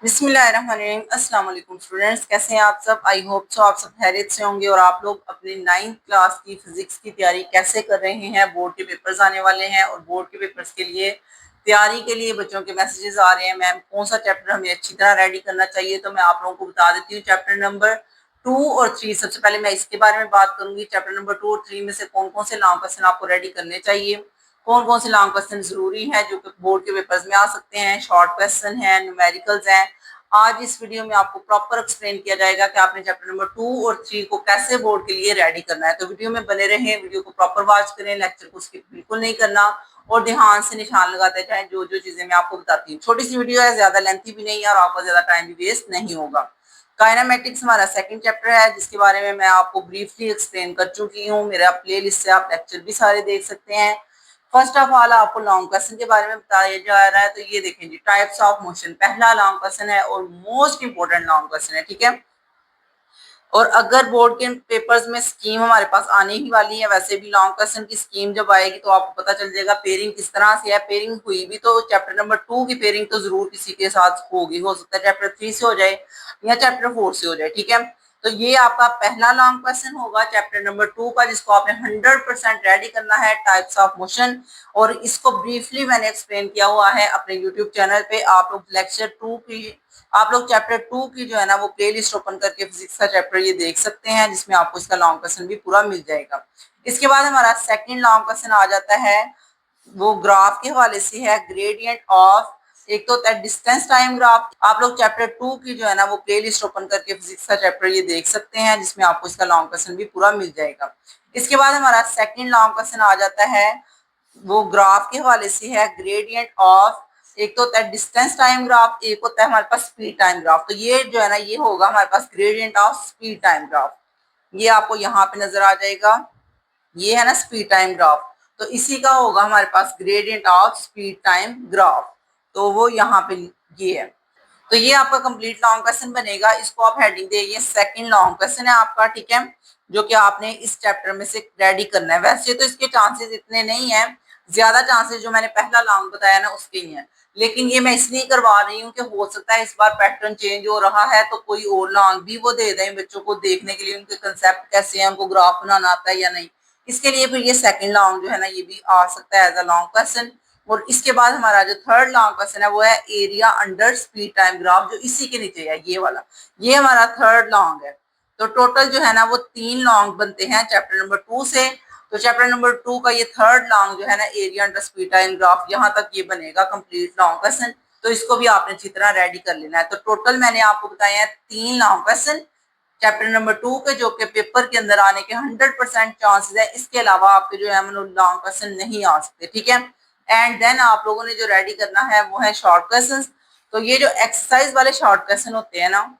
बिस्मिल्लाहिर्रहमानिर्रहीम। अस्सलाम वालेकुम स्टूडेंट्स, कैसे हैं आप सब। आई होप सो आप सब खैरियत से होंगे और आप लोग अपनी 9th क्लास की फिजिक्स की तैयारी कैसे कर रहे हैं। बोर्ड के पेपर्स आने वाले हैं और बोर्ड के पेपर्स के लिए तैयारी के लिए बच्चों के मैसेजेस आ रहे हैं, मैम कौन सा चैप्टर हमें अच्छी तरह रेडी करना चाहिए। तो मैं आप लोगों को बता देती हूँ चैप्टर नंबर 2 और 3। सबसे पहले मैं इसके बारे में बात करूंगी, चैप्टर नंबर 2 और 3 में से कौन कौन से लॉन्ग क्वेश्चन आपको रेडी करने चाहिए, कौन कौन से लॉन्ग क्वेश्चन जरूरी हैं जो कि बोर्ड के पेपर्स में आ सकते हैं, शॉर्ट क्वेश्चन हैं, न्यूमेरिकल्स हैं। आज इस वीडियो में आपको प्रॉपर एक्सप्लेन किया जाएगा कि आपने चैप्टर नंबर 2 और 3 को कैसे बोर्ड के लिए रेडी करना है। तो वीडियो में बने रहें, वीडियो को प्रॉपर वॉच करें, लेक्चर को स्किप बिल्कुल नहीं करना और ध्यान से निशान लगाते जाएं जो जो चीजें मैं आपको बताती हूँ। छोटी सी वीडियो है, ज्यादा लेंथी भी नहीं है और आपका ज्यादा टाइम भी वेस्ट नहीं होगा। काइनेमेटिक्स हमारा सेकंड चैप्टर है जिसके बारे में मैं आपको ब्रीफली एक्सप्लेन कर चुकी हूँ। मेरा प्लेलिस्ट से आप लेक्चर भी सारे देख सकते हैं। फर्स्ट ऑफ ऑल आपको लॉन्ग क्वेश्चन के बारे में बताया जा रहा है, तो ये देखें जी, टाइप्स ऑफ मोशन पहला लॉन्ग क्वेश्चन है और मोस्ट इंपोर्टेंट लॉन्ग क्वेश्चन है, ठीक है। और अगर बोर्ड के पेपर्स में स्कीम हमारे पास आने ही वाली है, वैसे भी लॉन्ग क्वेश्चन की स्कीम जब आएगी तो आपको पता चल जाएगा पेयरिंग किस तरह से है। पेयरिंग हुई भी तो चैप्टर नंबर 2 की पेयरिंग तो जरूर किसी के साथ होगी, हो सकता है चैप्टर 3 से हो जाए या चैप्टर 4 से हो जाए, ठीक है। तो ये आपका पहला लॉन्ग क्वेश्चन होगा चैप्टर नंबर 2 का, जिसको आपने 100% रेडी करना है, टाइप्स ऑफ मोशन। और इसको ब्रीफली मैंने एक्सप्लेन किया हुआ है अपने यूट्यूब चैनल पे। आप लोग लेक्चर 2 की, आप लोग चैप्टर 2 की जो है ना वो प्ले लिस्ट ओपन करके फिजिक्स का चैप्टर ये देख सकते हैं, जिसमें आपको इसका लॉन्ग क्वेश्चन भी पूरा मिल जाएगा। इसके बाद हमारा सेकंड लॉन्ग क्वेश्चन आ जाता है, वो ग्राफ के हवाले से है, ग्रेडियंट ऑफ, एक तो होता है डिस्टेंस टाइम ग्राफ। आप लोग चैप्टर 2 की जो है ना वो प्ले लिस्ट ओपन करके फिजिक्स का चैप्टर ये देख सकते हैं, जिसमें आपको इसका लॉन्ग क्वेश्चन भी पूरा मिल जाएगा। इसके बाद हमारा सेकंड लॉन्ग क्वेश्चन आ जाता है, वो ग्राफ के हवाले से है, ग्रेडियंट ऑफ, एक तो होता है डिस्टेंस टाइम ग्राफ, एक होता है हमारे पास स्पीड टाइम ग्राफ। तो ये जो है ना ये होगा हमारे पास gradient of speed time graph. ये आपको यहाँ पे नजर आ जाएगा, ये है ना स्पीड टाइम ग्राफ, तो इसी का होगा हमारे पास gradient of speed time graph. तो वो यहाँ पे ये है। तो ये आपका कंप्लीट लॉन्ग क्वेश्चन बनेगा, इसको आप हेडिंग देंगे सेकंड लॉन्ग क्वेश्चन है आपका, ठीक है, जो कि आपने इस चैप्टर में से रेडी करना है। वैसे तो इसके चांसेस इतने नहीं है, ज्यादा चांसेस जो मैंने पहला लॉन्ग बताया ना उसके ही है, लेकिन ये मैं इसलिए करवा रही हूँ कि हो सकता है इस बार पैटर्न चेंज हो रहा है तो कोई और लॉन्ग भी वो दे दें बच्चों को देखने के लिए, उनके कंसेप्ट कैसे हैं, उनको ग्राफ बनाना आता है या नहीं। इसके लिए फिर ये सेकंड लॉन्ग जो है ना ये भी आ सकता है एज अ लॉन्ग क्वेश्चन। और इसके बाद हमारा जो थर्ड लॉन्ग क्वेश्चन है वो है area under speed time graph, जो इसी के नीचे है ये वाला, ये हमारा थर्ड लॉन्ग है। तो टोटल जो है ना वो 3 लॉन्ग बनते हैं चैप्टर नंबर 2 से। तो चैप्टर नंबर 2 का ये थर्ड लॉन्ग जो है ना area under speed time graph, यहाँ तक ये बनेगा कंप्लीट लॉन्ग क्वेश्चन। तो इसको भी आपने अच्छी तरह रेडी कर लेना है। तो टोटल मैंने आपको बताया है 3 लॉन्ग क्वेश्चन चैप्टर नंबर 2 के, जो कि पेपर के अंदर आने के 100% चांसेस है। इसके अलावा आपके जो है लॉन्ग क्वेश्चन नहीं आ सकते, ठीक है। एंड देन आप लोगों ने जो रेडी करना है वो है शॉर्ट क्वेश्चन। तो ये जो एक्सरसाइज वाले शॉर्ट क्वेश्चन होते हैं ना,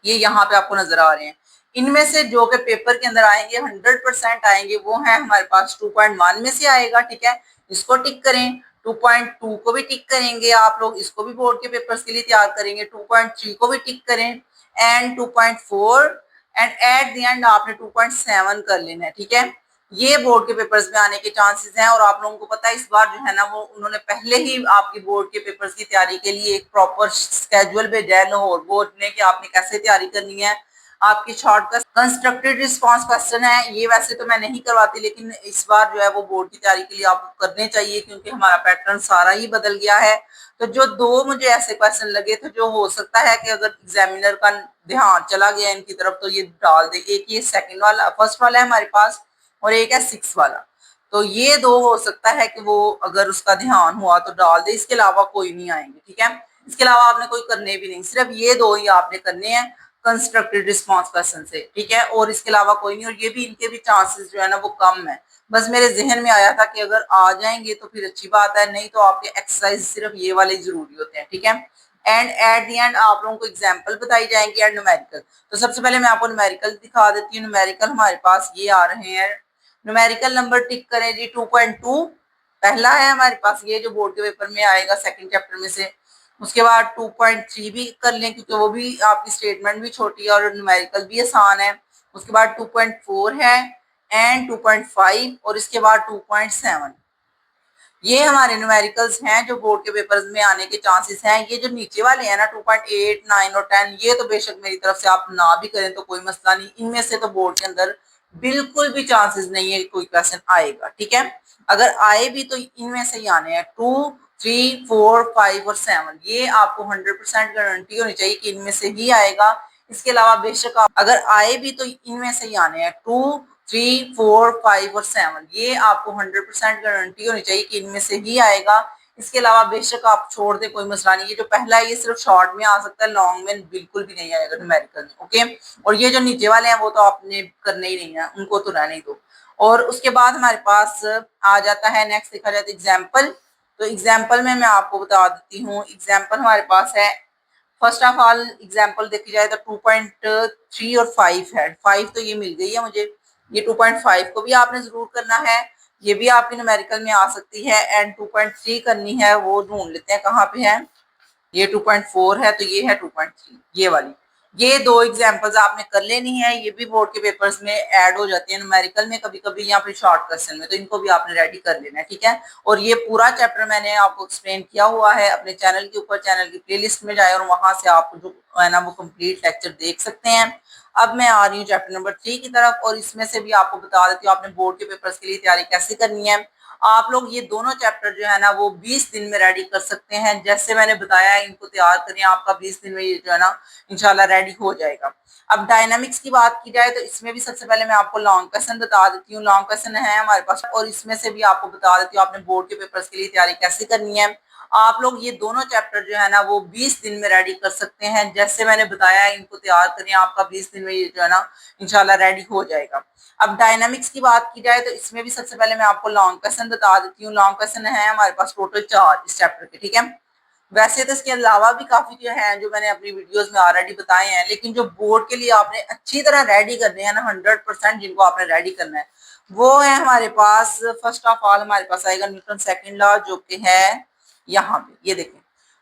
ये यहाँ पे आपको नजर आ रहे हैं। इनमें से जो कि पेपर के अंदर आएंगे 100% आएंगे वो है हमारे पास 2.1 में से आएगा, ठीक है। इसको टिक करें। 2.2 को भी टिक करेंगे आप लोग, इसको भी बोर्ड के पेपर्स के लिए तैयार करेंगे। 2.3 को भी टिक करें and 2.4 and at the end आपने 2.7 कर लेना है, ठीक है। ये बोर्ड के पेपर्स में आने के चांसेस हैं। और आप लोगों को पता है इस बार जो है ना वो उन्होंने पहले ही आपकी बोर्ड के पेपर्स की तैयारी के लिए एक प्रॉपर स्केड्यूल भेजा है लाहौर बोर्ड ने कि आपने कैसे तैयारी करनी है। आपकी शॉर्टकट कंस्ट्रक्टेड रिस्पांस क्वेश्चन है, ये वैसे तो मैं नहीं करवाती, लेकिन इस बार जो है वो बोर्ड की तैयारी के लिए आपको करने चाहिए क्योंकि हमारा पैटर्न सारा ही बदल गया है। तो जो 2 मुझे ऐसे क्वेश्चन लगे थे जो हो सकता है कि अगर एग्जामिनर का ध्यान चला गया इनकी तरफ तो ये डाल दे, एक ये सेकंड वाला फर्स्ट वाला है हमारे पास और एक है 6 वाला। तो ये 2 हो सकता है कि वो अगर उसका ध्यान हुआ तो डाल दे, इसके अलावा कोई नहीं आएंगे, ठीक है। इसके अलावा आपने कोई करने भी नहीं, सिर्फ ये 2 ही आपने करने हैं कंस्ट्रक्टेड रिस्पॉन्स क्वेश्चन से, ठीक है। और इसके अलावा कोई नहीं, और ये भी इनके भी चांसेस जो है ना वो कम है। बस मेरे जहन में आया था कि अगर आ जाएंगे तो फिर अच्छी बात है, नहीं तो आपके एक्सरसाइज सिर्फ ये वाले जरूरी होते हैं, ठीक है। एंड एट द एंड आप लोगों को एग्जाम्पल बताई जाएंगी एंड न्यूमेरिकल। तो सबसे पहले मैं आपको न्यूमेरिकल दिखा देती हूँ। न्यूमेरिकल हमारे पास ये आ रहे हैं, न्यूमेरिकल नंबर टिक करें जी 2.2 पहला है हमारे पास, ये जो बोर्ड के पेपर में आएगा सेकंड चैप्टर में से। उसके बाद 2.3 भी कर लें क्योंकि वो भी आपकी स्टेटमेंट भी छोटी है और न्यूमेरिकल भी आसान है। उसके बाद 2.4 है एंड 2.5 और इसके बाद 2.7। ये हमारे न्यूमेरिकल्स हैं जो बोर्ड के पेपर्स में आने के चांसेस हैं। ये जो नीचे वाले हैं ना 2.8, 9 और 10, ये तो बेशक मेरी तरफ से आप ना भी करें तो कोई मसला नहीं। इनमें से तो बोर्ड के अंदर बिल्कुल भी चांसेस नहीं है कि कोई क्वेश्चन आएगा, ठीक है। अगर आए भी तो इनमें से ही आने हैं 2, 3, 4, 5 और 7। ये आपको 100% गारंटी होनी चाहिए कि इनमें से ही आएगा। इसके अलावा बेशक आप अगर आए भी तो इनमें से ही आने हैं 2, 3, 4, 5 और 7। ये आपको 100% गारंटी होनी चाहिए कि इनमें से ही आएगा। इसके अलावा बेशक आप छोड़ दे, कोई मसला नहीं। ये जो पहला है ये सिर्फ शॉर्ट में आ सकता है, लॉन्ग में बिल्कुल भी नहीं आएगा न्यूमेरिकल में, ओके। और ये जो नीचे वाले हैं वो तो आपने करने ही नहीं है, उनको तो रहने ही दो। और उसके बाद हमारे पास आ जाता है नेक्स्ट, देखा जाए तो एग्जाम्पल। तो एग्जाम्पल में मैं आपको बता देती हूँ। एग्जाम्पल हमारे पास है, फर्स्ट ऑफ ऑल एग्जाम्पल देखी जाए तो 2.3 और 5 है। 5 तो ये मिल गई है मुझे। ये 2.5 को भी आपने जरूर करना है, ये भी आपकी न्यूमेरिकल में आ सकती है। एंड 2.3 करनी है, वो ढूंढ लेते हैं कहाँ पे है। ये 2.4 है तो ये है 2.3, ये वाली। ये दो एग्जांपल्स आपने कर लेनी है। ये भी बोर्ड के पेपर्स में ऐड हो जाती है न्यूमेरिकल में कभी कभी, या फिर शॉर्ट क्वेश्चन में, तो इनको भी आपने रेडी कर लेना है, ठीक है। और ये पूरा चैप्टर मैंने आपको एक्सप्लेन किया हुआ है अपने चैनल के ऊपर। चैनल की प्लेलिस्ट में जाए और वहां से आप जो है ना वो कंप्लीट लेक्चर देख सकते हैं। अब मैं आ रही हूँ चैप्टर नंबर 3 की तरफ, और इसमें से भी आपको बता देती हूँ आपने बोर्ड के पेपर्स के लिए तैयारी कैसे करनी है। आप लोग ये दोनों चैप्टर जो है ना वो 20 दिन में रेडी कर सकते हैं। जैसे मैंने बताया इनको तैयार करें, आपका 20 दिन में ये जो है ना इंशाल्लाह रेडी हो जाएगा। अब डायनामिक्स की बात की जाए तो इसमें भी सबसे पहले मैं आपको लॉन्ग क्वेश्चन बता देती हूँ। लॉन्ग क्वेश्चन है हमारे पास, और इसमें से भी आपको बता देती हूँ आपने बोर्ड के पेपर्स के लिए तैयारी कैसे करनी है। आप लोग ये दोनों चैप्टर जो है ना वो 20 दिन में रेडी कर सकते हैं। जैसे मैंने बताया इनको तैयार करें, आपका 20 दिन में ये जो है ना इंशाल्लाह रेडी हो जाएगा। अब डायनामिक्स की बात की जाए तो इसमें भी सबसे पहले मैं आपको लॉन्ग क्वेश्चन बता देती हूँ। लॉन्ग क्वेश्चन है हमारे पास टोटल 4 इस चैप्टर के, ठीक है। वैसे तो इसके अलावा भी काफी जो है जो मैंने अपनी वीडियोस में ऑलरेडी बताए हैं, लेकिन जो बोर्ड के लिए आपने अच्छी तरह रेडी करने हैं ना 100% जिनको आपने रेडी करना है, वो है हमारे पास। फर्स्ट ऑफ ऑल हमारे पास आएगा न्यूटन सेकंड लॉ, जो कि है यहाँ पे, ये देखें।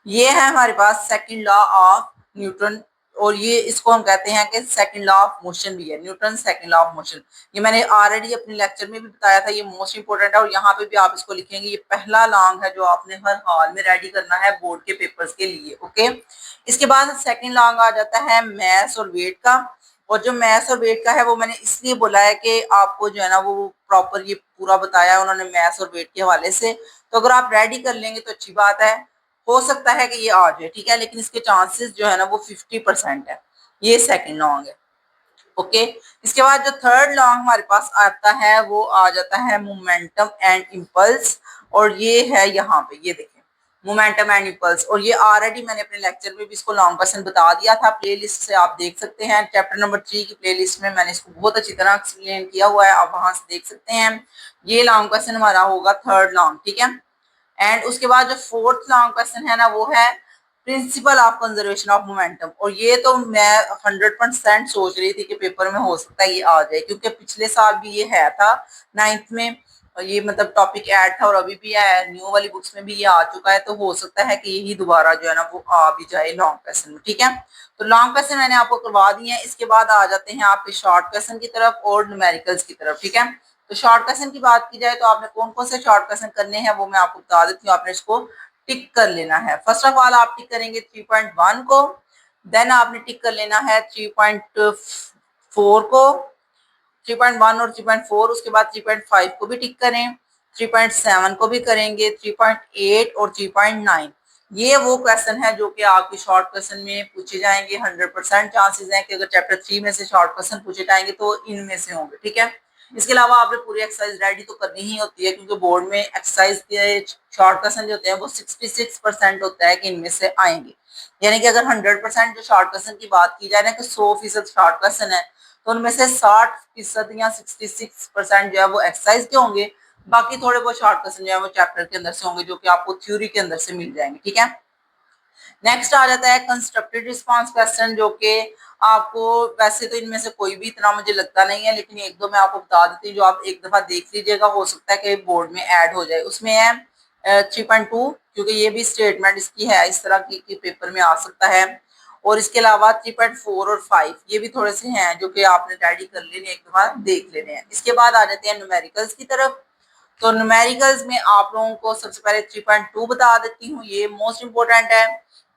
ये है हमारे पास सेकंड लॉ ऑफ न्यूटन, और ये इसको हम कहते हैं कि सेकंड लॉ ऑफ मोशन भी है, Newton second law of motion. ये मैंने ऑलरेडी अपने लेक्चर में भी बताया था, ये मोस्ट इंपोर्टेंट है। और यहाँ पे भी आप इसको लिखेंगे, ये पहला लॉन्ग है जो आपने हर हाल में रेडी करना है बोर्ड के पेपर्स के लिए, ओके। इसके बाद सेकंड लॉन्ग आ जाता है मैथ्स और वेट का। और जो मैथ्स और वेट का है वो मैंने इसलिए बोला है कि आपको जो है ना वो प्रॉपर ये पूरा बताया है उन्होंने मैथ्स और वेट के हवाले से। तो अगर आप रेडी कर लेंगे तो अच्छी बात है, हो सकता है कि ये आ जाए, ठीक है, लेकिन इसके चांसेस जो है ना वो 50% है। ये सेकंड लॉन्ग है, ओके। इसके बाद जो थर्ड लॉन्ग हमारे पास आता है वो आ जाता है मोमेंटम एंड इम्पल्स, और ये है यहाँ पे, ये देखें मोमेंटम एंड इम्पल्स। और ये ऑलरेडी मैंने अपने लेक्चर में भी इसको लॉन्ग क्वेश्चन बता दिया था, प्लेलिस्ट से आप देख सकते हैं। चैप्टर नंबर 3 की प्लेलिस्ट में मैंने इसको बहुत अच्छी तरह एक्सप्लेन किया हुआ है, आप वहां से देख सकते हैं। ये लॉन्ग क्वेश्चन हमारा होगा थर्ड लॉन्ग, ठीक है। एंड उसके बाद जो फोर्थ लॉन्ग क्वेश्चन है ना वो है principle of conservation of momentum. और ये तो मैं 100% सोच रही थी कि पेपर में हो सकता है ये आ जाए, क्योंकि पिछले साल भी ये है था 9th में, और ये मतलब टॉपिक ऐड था, और अभी भी है न्यू वाली बुक्स में भी ये आ चुका है। तो हो सकता है कि यही दोबारा जो है ना वो आ भी जाए लॉन्ग क्वेश्चन में, ठीक है। तो लॉन्ग क्वेश्चन मैंने आपको करवा दिए हैं। इसके बाद आ जाते हैं आपके शॉर्ट क्वेश्चन की तरफ और न्यूमेरिकल्स की तरफ, ठीक है। तो शॉर्ट क्वेश्चन की बात की जाए तो आपने कौन कौन से शॉर्ट क्वेश्चन करने हैं वो मैं आपको बता देती हूँ। आपने इसको टिक कर लेना है। फर्स्ट ऑफ ऑल आप टिक करेंगे 3.1 को, देन आपने टिक कर लेना है 3.4 को, 3.1 और 3.4। उसके बाद 3.5 को भी टिक करें, 3.7 को भी करेंगे, 3.8 और 3.9। ये वो क्वेश्चन है जो कि आपके शॉर्ट क्वेश्चन में पूछे जाएंगे। 100% चांसेस हैं कि अगर चैप्टर 3 में से शॉर्ट क्वेश्चन पूछे जाएंगे तो इनमें से होंगे, ठीक है। इसके अलावा आपने पूरी एक्सरसाइज रेडी तो करनी ही होती है, क्योंकि बोर्ड में एक्सरसाइज के शॉर्ट क्वेश्चन जो होते हैं वो 66% होता है कि इनमें से आएंगे। यानी कि अगर 100% जो शॉर्ट क्वेश्चन की बात की जाए ना कि 100% शॉर्ट क्वेश्चन है, तो उनमें से 60% या 66% जो है वो एक्सरसाइज के होंगे। बाकी थोड़े बहुत शॉर्ट क्वेश्चन जो है वो चैप्टर के अंदर से होंगे, जो कि आपको थ्योरी के अंदर से मिल जाएंगे, ठीक है। नेक्स्ट आ जाता है कंस्ट्रक्टेड रिस्पांस क्वेश्चन, जो कि आपको वैसे तो इनमें से कोई भी इतना मुझे लगता नहीं है, लेकिन एक दो मैं आपको बता देती हूँ जो आप एक दफा देख लीजिएगा, हो सकता है कि बोर्ड में ऐड हो जाए। उसमें है 3.2, क्योंकि ये भी स्टेटमेंट इसकी है इस तरह की पेपर में आ सकता है। और इसके अलावा 3.4 और 5 ये भी थोड़े से हैं जो कि आपने रेडी कर लेने, एक दफा देख लेने हैं। इसके बाद आ जाते हैं न्यूमेरिकल्स की तरफ। तो न्यूमेरिकल्स में आप लोगों को सबसे पहले 3.2 बता देती हूँ, ये मोस्ट इंपोर्टेंट है।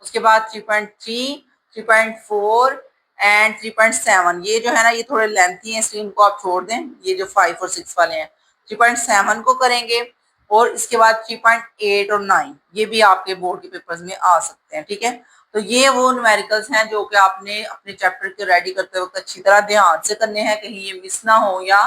उसके बाद 3.3, 3.4 एंड 3.7, ये जो है ना ये थोड़े लेंथी हैं इसलिए इनको आप छोड़ दें। ये जो 5 और 6 वाले हैं 3.7 को करेंगे। और इसके बाद 3.8 और 9 ये भी आपके बोर्ड के पेपर्स में आ सकते हैं, ठीक है। तो ये वो न्यूमेरिकल्स हैं जो कि आपने अपने चैप्टर के रेडी करते वक्त अच्छी तरह ध्यान से करने हैं, कहीं ये मिस ना हो या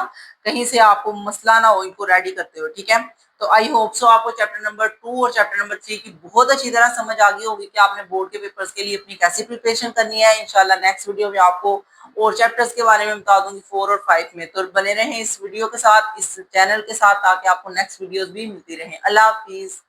कहीं से आपको मसला ना हो इनको रेडी करते हुए, ठीक है। तो आई होप सो आपको चैप्टर नंबर 2 और चैप्टर नंबर 3 की बहुत अच्छी तरह समझ आ गई होगी कि आपने बोर्ड के पेपर्स के लिए अपनी कैसी प्रिपरेशन करनी है। इंशाल्लाह नेक्स्ट वीडियो में आपको और चैप्टर्स के बारे में बता दूंगी 4 और 5 में। तो बने रहें इस वीडियो के साथ, इस चैनल के साथ, ताकि आपको नेक्स्ट वीडियोस भी मिलती रहें। अल्लाह हाफिज।